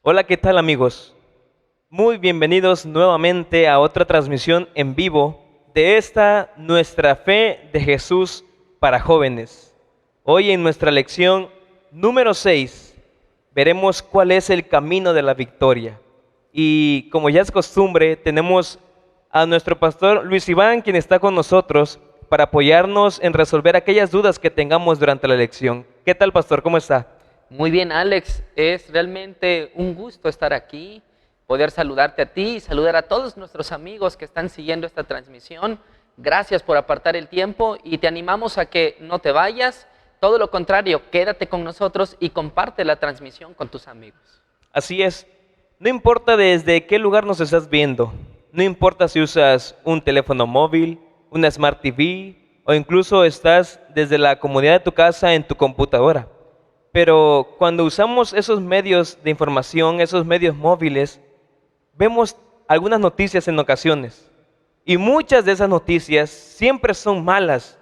Hola, ¿qué tal amigos? Muy bienvenidos nuevamente a otra transmisión en vivo de esta nuestra fe de Jesús para jóvenes. Hoy en nuestra lección número 6 veremos cuál es el camino de la victoria. Y como ya es costumbre, tenemos a nuestro pastor Luis Iván, quien está con nosotros para apoyarnos en resolver aquellas dudas que tengamos durante la lección. ¿Qué tal, pastor? ¿Cómo está? Muy bien, Alex, es realmente un gusto estar aquí, poder saludarte a ti y saludar a todos nuestros amigos que están siguiendo esta transmisión. Gracias por apartar el tiempo y te animamos a que no te vayas, todo lo contrario, quédate con nosotros y comparte la transmisión con tus amigos. Así es, no importa desde qué lugar nos estás viendo, no importa si usas un teléfono móvil, una Smart TV o incluso estás desde la comodidad de tu casa en tu computadora. Pero cuando usamos esos medios de información, esos medios móviles, vemos algunas noticias en ocasiones. Y muchas de esas noticias siempre son malas.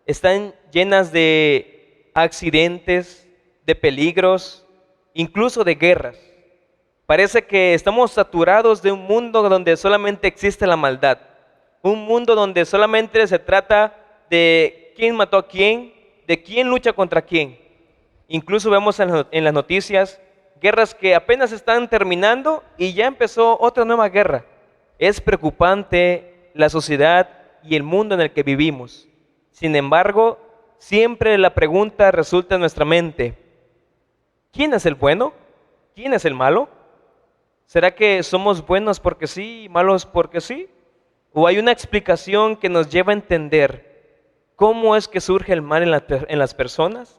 Están llenas de accidentes, de peligros, incluso de guerras. Parece que estamos saturados de un mundo donde solamente existe la maldad. Un mundo donde solamente se trata de quién mató a quién, de quién lucha contra quién. Incluso vemos en las noticias guerras que apenas están terminando y ya empezó otra nueva guerra. Es preocupante la sociedad y el mundo en el que vivimos. Sin embargo, siempre la pregunta resulta en nuestra mente: ¿quién es el bueno? ¿Quién es el malo? ¿Será que somos buenos porque sí y malos porque sí? ¿O hay una explicación que nos lleva a entender cómo es que surge el mal en las personas?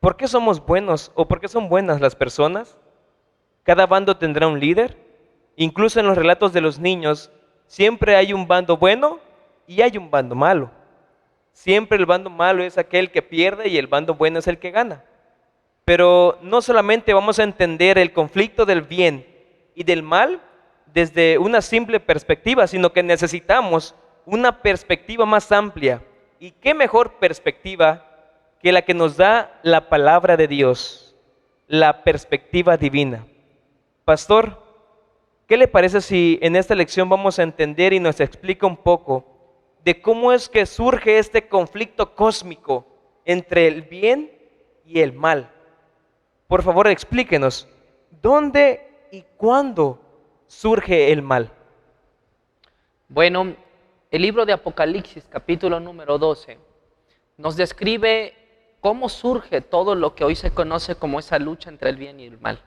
¿Por qué somos buenos o por qué son buenas las personas? Cada bando tendrá un líder. Incluso en los relatos de los niños, siempre hay un bando bueno y hay un bando malo. Siempre el bando malo es aquel que pierde y el bando bueno es el que gana. Pero no solamente vamos a entender el conflicto del bien y del mal desde una simple perspectiva, sino que necesitamos una perspectiva más amplia. ¿Y qué mejor perspectiva que la que nos da la palabra de Dios, la perspectiva divina? Pastor, ¿qué le parece si en esta lección vamos a entender y nos explica un poco de cómo es que surge este conflicto cósmico entre el bien y el mal? Por favor, explíquenos, ¿dónde y cuándo surge el mal? Bueno, el libro de Apocalipsis, capítulo número 12, nos describe cómo surge todo lo que hoy se conoce como esa lucha entre el bien y el mal.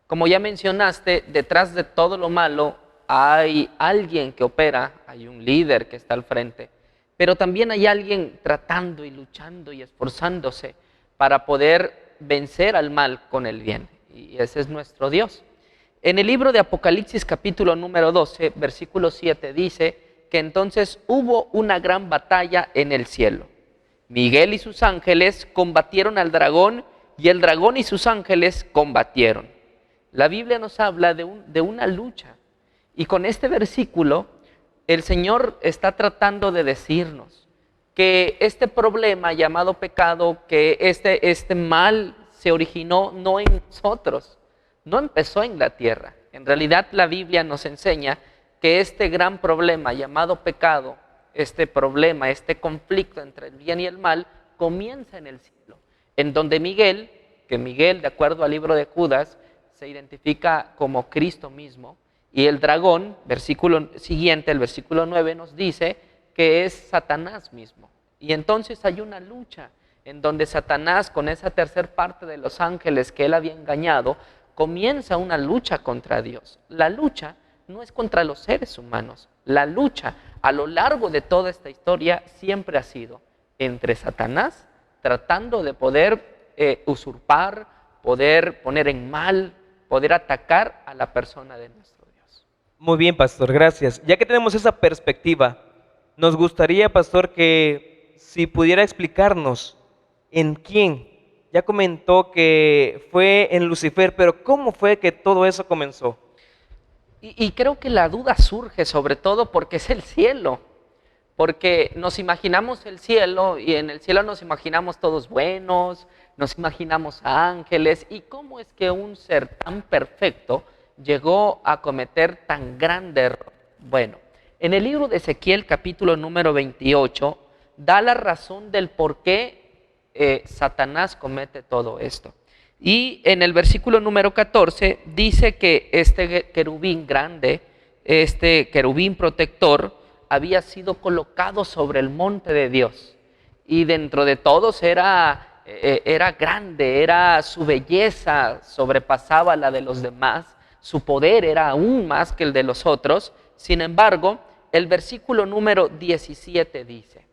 Como ya mencionaste, detrás de todo lo malo hay alguien que opera, hay un líder que está al frente, pero también hay alguien tratando y luchando y esforzándose para poder vencer al mal con el bien, y ese es nuestro Dios. En el libro de Apocalipsis capítulo número 12, versículo 7 dice que entonces hubo una gran batalla en el cielo. Miguel y sus ángeles combatieron al dragón y el dragón y sus ángeles combatieron. La Biblia nos habla de una lucha, y con este versículo el Señor está tratando de decirnos que este problema llamado pecado, que este mal se originó no en nosotros, no empezó en la tierra. En realidad la Biblia nos enseña que este gran problema llamado pecado, este problema, este conflicto entre el bien y el mal, comienza en el cielo, en donde Miguel, de acuerdo al libro de Judas, se identifica como Cristo mismo, y el dragón, versículo siguiente, el versículo 9, nos dice que es Satanás mismo. Y entonces hay una lucha en donde Satanás, con esa tercer parte de los ángeles que él había engañado, comienza una lucha contra Dios. La lucha no es contra los seres humanos. La lucha a lo largo de toda esta historia siempre ha sido entre Satanás, tratando de poder usurpar, poder poner en mal, poder atacar a la persona de nuestro Dios. Muy bien, pastor, gracias. Ya que tenemos esa perspectiva, nos gustaría, pastor, que si pudiera explicarnos en quién. Ya comentó que fue en Lucifer, pero ¿cómo fue que todo eso comenzó? Y creo que la duda surge sobre todo porque es el cielo, porque nos imaginamos el cielo y en el cielo nos imaginamos todos buenos, nos imaginamos a ángeles. ¿Y cómo es que un ser tan perfecto llegó a cometer tan grande error? Bueno, en el libro de Ezequiel capítulo número 28 da la razón del por qué Satanás comete todo esto. Y en el versículo número 14 dice que este querubín grande, este querubín protector, había sido colocado sobre el monte de Dios. Y dentro de todos era grande, su belleza sobrepasaba la de los demás, su poder era aún más que el de los otros. Sin embargo, el versículo número 17 dice: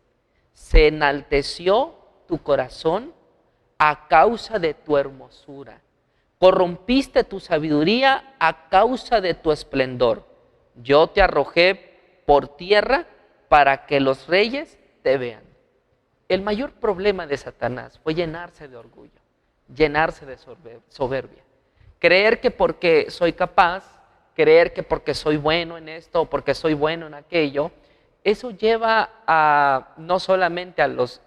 se enalteció tu corazón a causa de tu hermosura, corrompiste tu sabiduría a causa de tu esplendor. Yo te arrojé por tierra para que los reyes te vean. El mayor problema de Satanás fue llenarse de orgullo, llenarse de soberbia. Creer que porque soy capaz, creer que porque soy bueno en esto o porque soy bueno en aquello, eso lleva a no solamente a los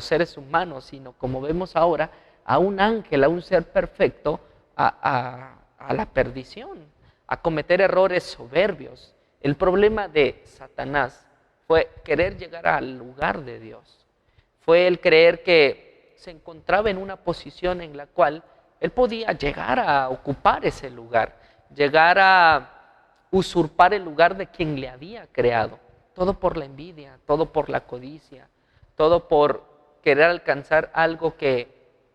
seres humanos, sino como vemos ahora, a un ángel, a un ser perfecto, a la perdición, a cometer errores soberbios. El problema de Satanás fue querer llegar al lugar de Dios. Fue el creer que se encontraba en una posición en la cual él podía llegar a ocupar ese lugar, llegar a usurpar el lugar de quien le había creado. Todo por la envidia, todo por la codicia, todo por querer alcanzar algo que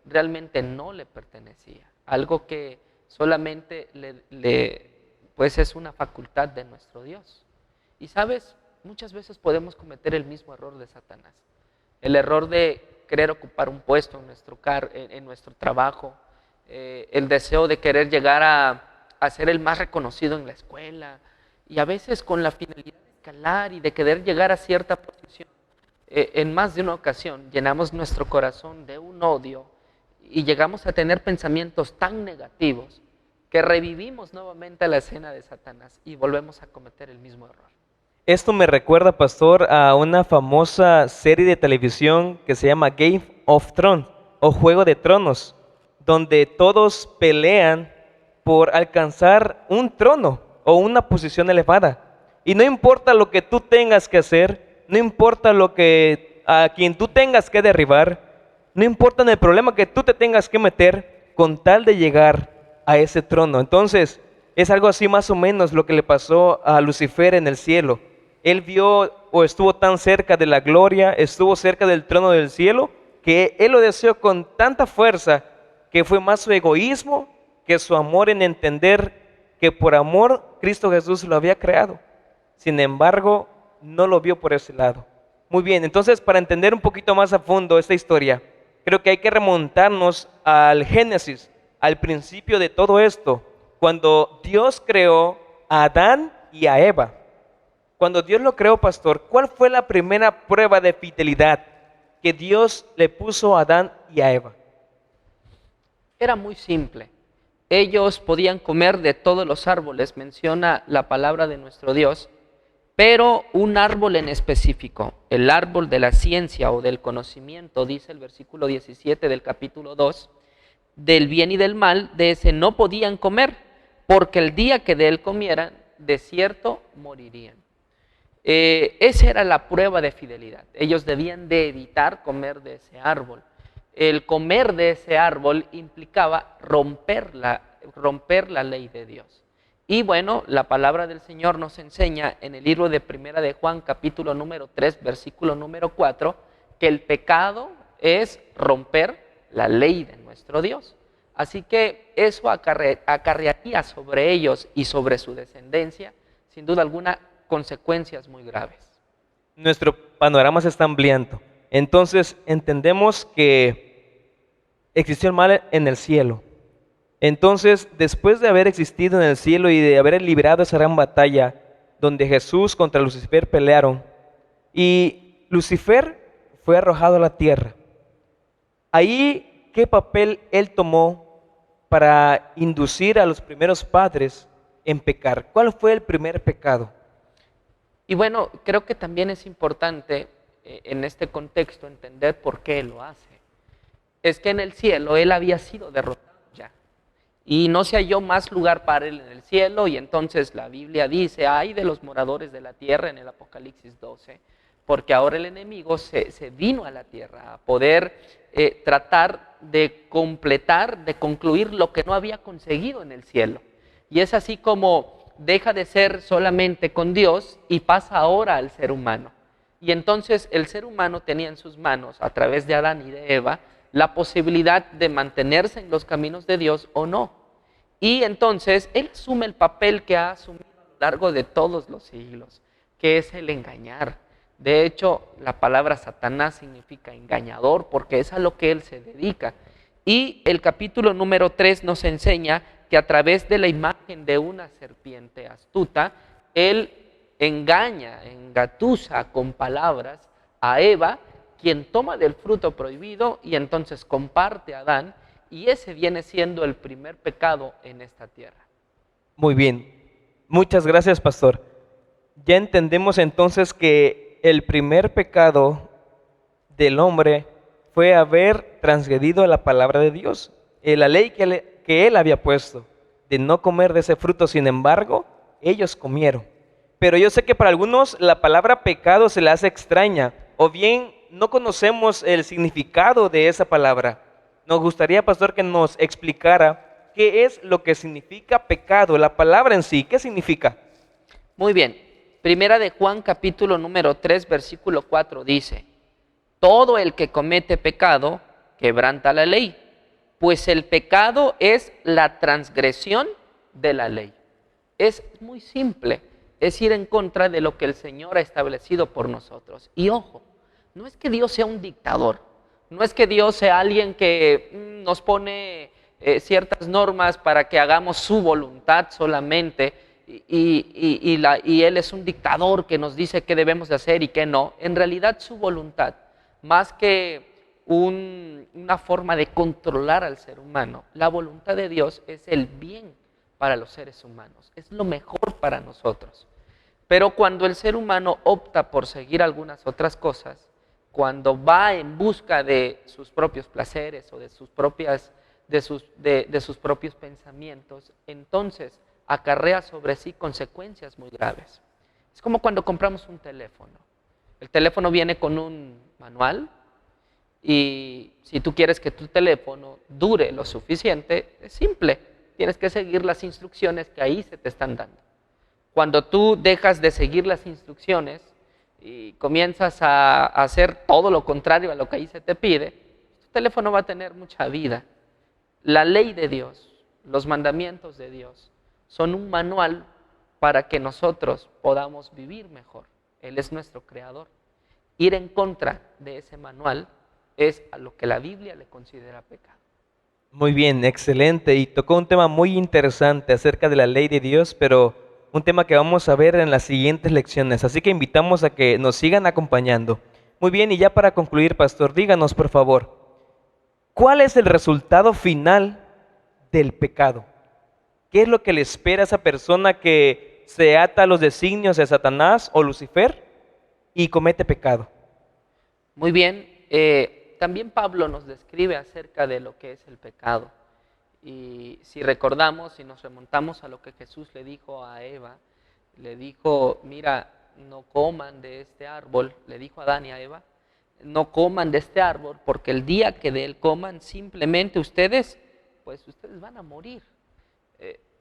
realmente no le pertenecía, algo que solamente pues es una facultad de nuestro Dios. Y sabes, muchas veces podemos cometer el mismo error de Satanás, el error de querer ocupar un puesto en nuestro trabajo, el deseo de querer llegar a ser el más reconocido en la escuela, y a veces con la finalidad de escalar y de querer llegar a cierta posición. En más de una ocasión llenamos nuestro corazón de un odio y llegamos a tener pensamientos tan negativos que revivimos nuevamente la escena de Satanás y volvemos a cometer el mismo error. Esto me recuerda, pastor, a una famosa serie de televisión que se llama Game of Thrones o Juego de Tronos, donde todos pelean por alcanzar un trono o una posición elevada. Y no importa lo que tú tengas que hacer, no importa a quien tú tengas que derribar, no importa en el problema que tú te tengas que meter con tal de llegar a ese trono. Entonces, es algo así más o menos lo que le pasó a Lucifer en el cielo. Él vio o estuvo tan cerca de la gloria, estuvo cerca del trono del cielo, que él lo deseó con tanta fuerza que fue más su egoísmo que su amor en entender que por amor Cristo Jesús lo había creado. Sin embargo, no lo vio por ese lado. Muy bien, entonces para entender un poquito más a fondo esta historia, creo que hay que remontarnos al Génesis, al principio de todo esto, cuando Dios creó a Adán y a Eva. Cuando Dios lo creó, pastor, ¿cuál fue la primera prueba de fidelidad que Dios le puso a Adán y a Eva? Era muy simple. Ellos podían comer de todos los árboles, menciona la palabra de nuestro Dios, pero un árbol en específico, el árbol de la ciencia o del conocimiento, dice el versículo 17 del capítulo 2, del bien y del mal, de ese no podían comer, porque el día que de él comieran, de cierto morirían. Esa era la prueba de fidelidad. Ellos debían de evitar comer de ese árbol. El comer de ese árbol implicaba romper la ley de Dios. Y bueno, la palabra del Señor nos enseña en el libro de Primera de Juan, capítulo número 3, versículo número 4, que el pecado es romper la ley de nuestro Dios. Así que eso acarrearía sobre ellos y sobre su descendencia, sin duda alguna, consecuencias muy graves. Nuestro panorama se está ampliando. Entonces entendemos que existió el mal en el cielo. Entonces, después de haber existido en el cielo y de haber librado esa gran batalla donde Jesús contra Lucifer pelearon, y Lucifer fue arrojado a la tierra, ahí, ¿qué papel él tomó para inducir a los primeros padres en pecar? ¿Cuál fue el primer pecado? Y bueno, creo que también es importante en este contexto entender por qué lo hace. Es que en el cielo él había sido derrotado ya. Y no se halló más lugar para él en el cielo, y entonces la Biblia dice, ay de los moradores de la tierra en el Apocalipsis 12, porque ahora el enemigo se vino a la tierra a poder tratar de completar, de concluir lo que no había conseguido en el cielo. Y es así como deja de ser solamente con Dios y pasa ahora al ser humano. Y entonces el ser humano tenía en sus manos, a través de Adán y de Eva, la posibilidad de mantenerse en los caminos de Dios o no. Y entonces él asume el papel que ha asumido a lo largo de todos los siglos, que es el engañar. De hecho, la palabra Satanás significa engañador porque es a lo que él se dedica. Y el capítulo número 3 nos enseña que a través de la imagen de una serpiente astuta, él engaña, engatusa con palabras a Eva, quien toma del fruto prohibido y entonces comparte a Adán, y ese viene siendo el primer pecado en esta tierra. Muy bien. Muchas gracias, pastor. Ya entendemos entonces que el primer pecado del hombre fue haber transgredido la palabra de Dios, la ley que él había puesto, de no comer de ese fruto. Sin embargo, ellos comieron. Pero yo sé que para algunos la palabra pecado se le hace extraña, o bien no conocemos el significado de esa palabra. Nos gustaría, pastor, que nos explicara qué es lo que significa pecado, la palabra en sí, ¿qué significa? Muy bien, primera de Juan capítulo número 3 versículo 4 dice, todo el que comete pecado quebranta la ley, pues el pecado es la transgresión de la ley. Es muy simple, es ir en contra de lo que el Señor ha establecido por nosotros. Y ojo, no es que Dios sea un dictador, no es que Dios sea alguien que nos pone ciertas normas para que hagamos su voluntad solamente y Él es un dictador que nos dice qué debemos de hacer y qué no. En realidad su voluntad, más que una forma de controlar al ser humano, la voluntad de Dios es el bien para los seres humanos, es lo mejor para nosotros. Pero cuando el ser humano opta por seguir algunas otras cosas, cuando va en busca de sus propios placeres o de sus propios pensamientos, entonces acarrea sobre sí consecuencias muy graves. Es como cuando compramos un teléfono. El teléfono viene con un manual y si tú quieres que tu teléfono dure lo suficiente, es simple. Tienes que seguir las instrucciones que ahí se te están dando. Cuando tú dejas de seguir las instrucciones y comienzas a hacer todo lo contrario a lo que ahí se te pide, tu teléfono va a tener mucha vida. La ley de Dios, los mandamientos de Dios, son un manual para que nosotros podamos vivir mejor. Él es nuestro creador. Ir en contra de ese manual es a lo que la Biblia le considera pecado. Muy bien, excelente. Y tocó un tema muy interesante acerca de la ley de Dios, pero un tema que vamos a ver en las siguientes lecciones. Así que invitamos a que nos sigan acompañando. Muy bien, y ya para concluir, pastor, díganos por favor, ¿cuál es el resultado final del pecado? ¿Qué es lo que le espera a esa persona que se ata a los designios de Satanás o Lucifer y comete pecado? Muy bien, también Pablo nos describe acerca de lo que es el pecado. Y si recordamos, si nos remontamos a lo que Jesús le dijo a Eva, le dijo, mira, no coman de este árbol, le dijo a Adán y a Eva, no coman de este árbol porque el día que de él coman, simplemente ustedes van a morir.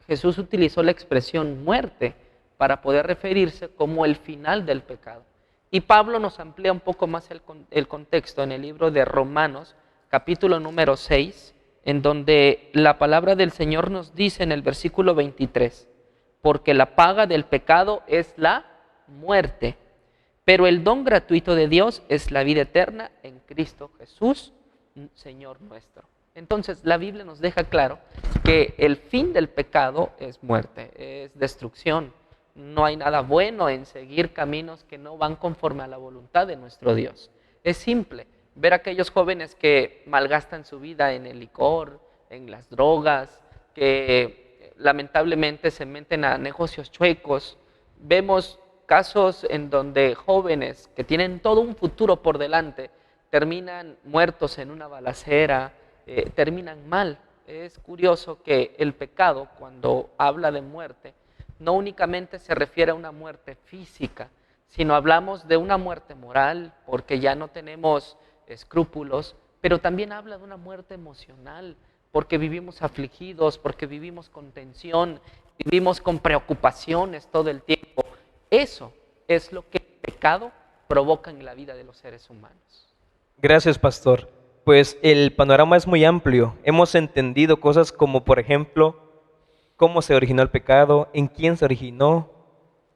Jesús utilizó la expresión muerte para poder referirse como el final del pecado. Y Pablo nos amplía un poco más el contexto en el libro de Romanos, capítulo número 6, en donde la palabra del Señor nos dice en el versículo 23, porque la paga del pecado es la muerte, pero el don gratuito de Dios es la vida eterna en Cristo Jesús, Señor nuestro. Entonces la Biblia nos deja claro que el fin del pecado es muerte, es destrucción. No hay nada bueno en seguir caminos que no van conforme a la voluntad de nuestro Dios. Es simple ver a aquellos jóvenes que malgastan su vida en el licor, en las drogas, que lamentablemente se meten a negocios chuecos. Vemos casos en donde jóvenes que tienen todo un futuro por delante terminan muertos en una balacera, terminan mal. Es curioso que el pecado, cuando habla de muerte, no únicamente se refiere a una muerte física, sino hablamos de una muerte moral, porque ya no tenemos escrúpulos, pero también habla de una muerte emocional, porque vivimos afligidos, porque vivimos con tensión, vivimos con preocupaciones todo el tiempo. Eso es lo que el pecado provoca en la vida de los seres humanos. Gracias, pastor. Pues el panorama es muy amplio. Hemos entendido cosas como, por ejemplo, cómo se originó el pecado, en quién se originó,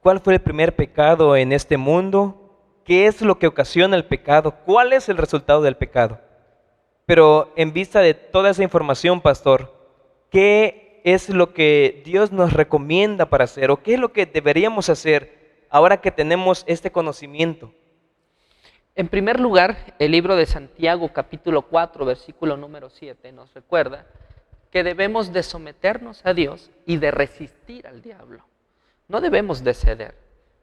cuál fue el primer pecado en este mundo, qué es lo que ocasiona el pecado, cuál es el resultado del pecado. Pero en vista de toda esa información, pastor, ¿qué es lo que Dios nos recomienda para hacer o qué es lo que deberíamos hacer ahora que tenemos este conocimiento? En primer lugar, el libro de Santiago, capítulo 4, versículo número 7, nos recuerda que debemos de someternos a Dios y de resistir al diablo. No debemos de ceder.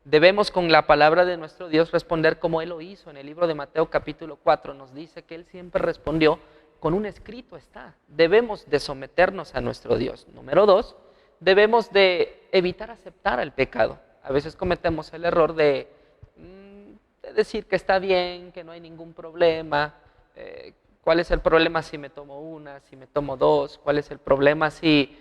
Debemos con la palabra de nuestro Dios responder como Él lo hizo. En el libro de Mateo capítulo 4 nos dice que Él siempre respondió con un escrito está. Debemos de someternos a nuestro Dios. Número 2, debemos de evitar aceptar el pecado. A veces cometemos el error de decir que está bien, que no hay ningún problema. ¿Cuál es el problema si me tomo una, si me tomo dos? ¿Cuál es el problema si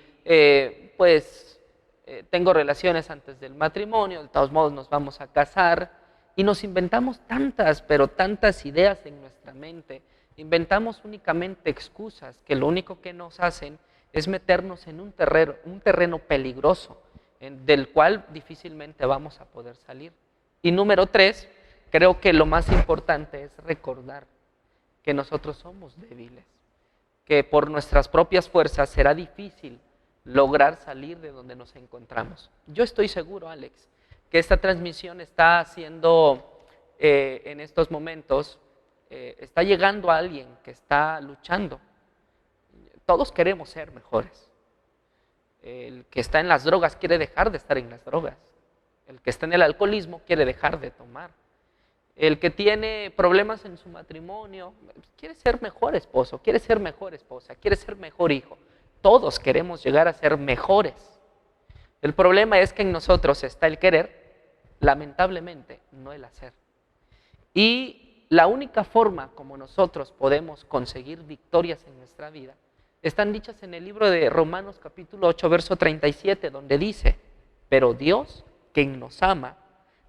tengo relaciones antes del matrimonio? De todos modos nos vamos a casar. Y nos inventamos tantas, pero tantas ideas en nuestra mente. Inventamos únicamente excusas que lo único que nos hacen es meternos en un terreno peligroso, del cual difícilmente vamos a poder salir. Y número 3, creo que lo más importante es recordar que nosotros somos débiles, que por nuestras propias fuerzas será difícil lograr salir de donde nos encontramos. Yo estoy seguro, Alex, que esta transmisión está haciendo en estos momentos, está llegando a alguien que está luchando. Todos queremos ser mejores. El que está en las drogas quiere dejar de estar en las drogas. El que está en el alcoholismo quiere dejar de tomar. El que tiene problemas en su matrimonio quiere ser mejor esposo, quiere ser mejor esposa, quiere ser mejor hijo. Todos queremos llegar a ser mejores. El problema es que en nosotros está el querer, lamentablemente, no el hacer. Y la única forma como nosotros podemos conseguir victorias en nuestra vida están dichas en el libro de Romanos capítulo 8, verso 37, donde dice: pero Dios, quien nos ama,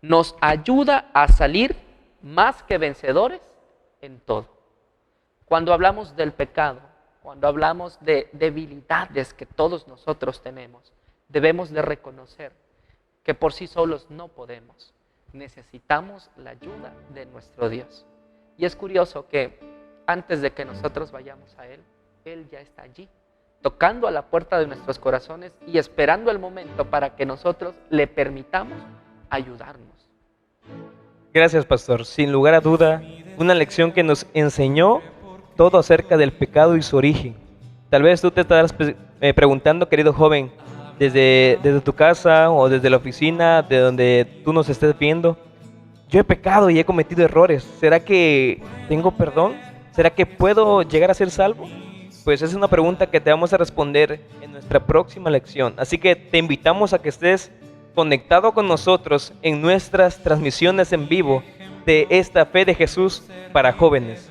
nos ayuda a salir más que vencedores en todo. Cuando hablamos del pecado, cuando hablamos de debilidades que todos nosotros tenemos, debemos de reconocer que por sí solos no podemos. Necesitamos la ayuda de nuestro Dios. Y es curioso que antes de que nosotros vayamos a Él, Él ya está allí, tocando a la puerta de nuestros corazones y esperando el momento para que nosotros le permitamos ayudarnos. Gracias, pastor. Sin lugar a duda, una lección que nos enseñó todo acerca del pecado y su origen. Tal vez tú te estarás preguntando, querido joven, desde tu casa o desde la oficina, de donde tú nos estés viendo, yo he pecado y he cometido errores. ¿Será que tengo perdón? ¿Será que puedo llegar a ser salvo? Pues esa es una pregunta que te vamos a responder en nuestra próxima lección. Así que te invitamos a que estés conectado con nosotros en nuestras transmisiones en vivo de esta Fe de Jesús para jóvenes.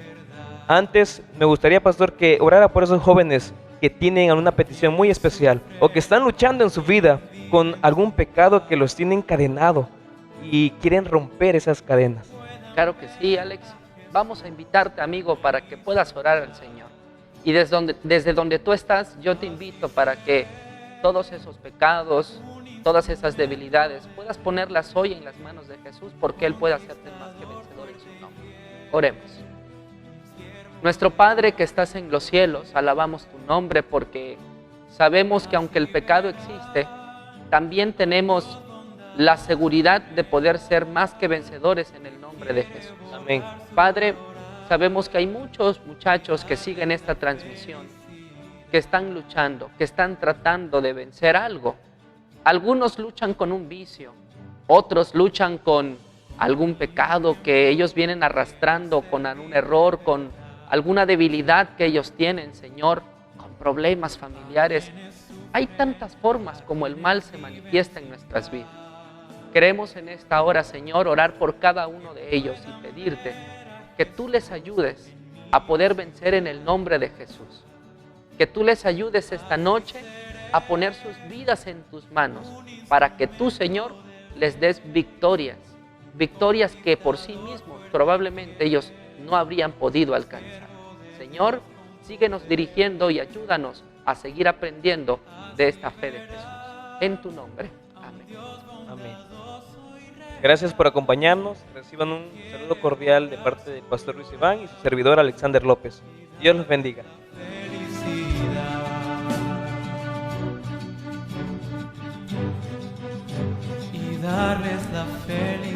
Antes, me gustaría, pastor, que orara por esos jóvenes que tienen alguna petición muy especial o que están luchando en su vida con algún pecado que los tiene encadenado y quieren romper esas cadenas. Claro que sí, Alex. Vamos a invitarte, amigo, para que puedas orar al Señor. Y desde donde tú estás, yo te invito para que todos esos pecados, todas esas debilidades, puedas ponerlas hoy en las manos de Jesús, porque Él puede hacerte más que vencedor en su nombre. Oremos. Nuestro Padre que estás en los cielos, alabamos tu nombre porque sabemos que aunque el pecado existe, también tenemos la seguridad de poder ser más que vencedores en el nombre de Jesús. Amén. Padre, sabemos que hay muchos muchachos que siguen esta transmisión, que están luchando, que están tratando de vencer algo. Algunos luchan con un vicio, Otros luchan con algún pecado que ellos vienen arrastrando, con algún error, con alguna debilidad que ellos tienen, Señor, con problemas familiares. Hay tantas formas como el mal se manifiesta en nuestras vidas. Queremos en esta hora, Señor, orar por cada uno de ellos y pedirte que tú les ayudes a poder vencer en el nombre de Jesús. Que tú les ayudes esta noche a poner sus vidas en tus manos para que tú, Señor, les des victorias. Victorias que por sí mismos probablemente ellos no habrían podido alcanzar. Señor, síguenos dirigiendo y ayúdanos a seguir aprendiendo de esta fe de Jesús. En tu nombre. Amén. Amén. Gracias por acompañarnos. Reciban un saludo cordial de parte del Pastor Luis Iván y su servidor Alexander López. Dios los bendiga. Y darles la felicidad.